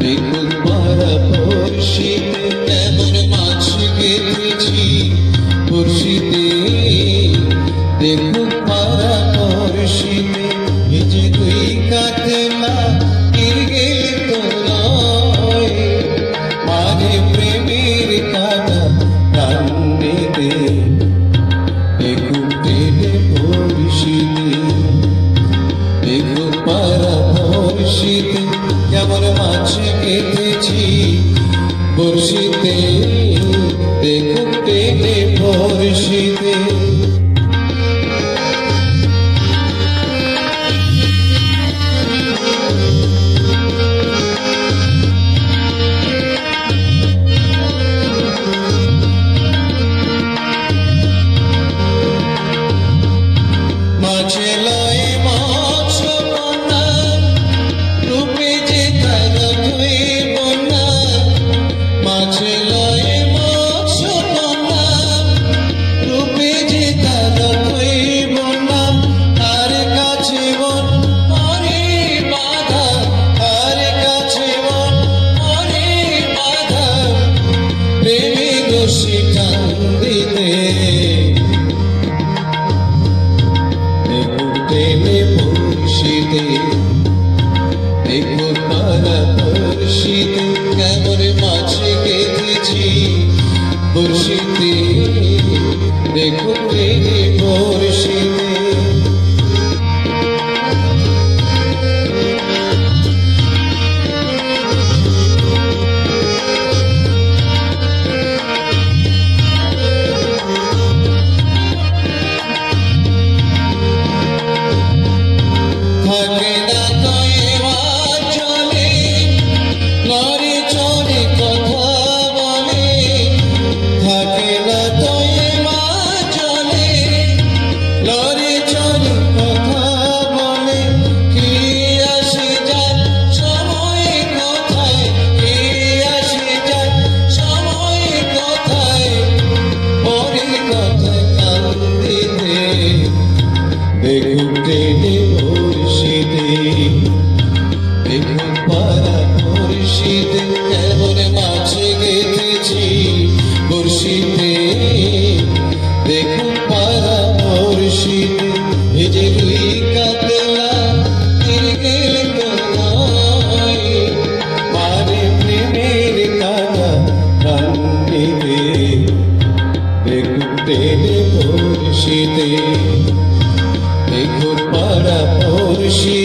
দেখুন পাড়া পড়শিতে কেমন মাছ গেঁথেছি বড়শিতে। দেখুন পাড়া পড়শিতে এই যে দুই কাতলা গেলে তো নয়, মাঝে প্রেমের কাটা টানতে। দেখুন টেনে বড়শিতে, দেখুন পাড়া পড়শিতে কেমন মাছ গেঁথেছি বড়শিতে। দেখুন টেনে বড়শিতে। মাছে লয় মাছ বন্যা রূপে যে তার ধুইব না। মাছে লয় মাছ বন্যা রূপে যে তার ধুইব না। তার কাছে মন মরে বাধা, তার কাছে মন মরে বাধা, প্রেমী দোষী টান দিতে। টেনে বড়শিতে, দেখুন পাড়া পড়শিতে কেমন মাছ গেঁথেছি বড়শিতে। দেখুন টেনে বড়শিতে। থাকে না তো এবার চলে লরি চলে কথা বলে। থাকে না তো এবার চলে লরি চলে কথা বলে। কি আসে যায় সময় কোথায়, কি আসে যায় সময় কোথায়, পরে কথায় কান দিতে। দেখুন টেনে বড়শিতে, দেখুন পাড়া পড়শিতে কেমন মাছ গেঁথেছি বড়শিতে। দেখুন পাড়া পড়শিতে এই যে দুই কাতলা গেলে তো নয়, মারে প্রেমের কাটা টান দিতে। দেখুন টেনে বড়শিতে, দেখুন পাড়া পড়শিতে।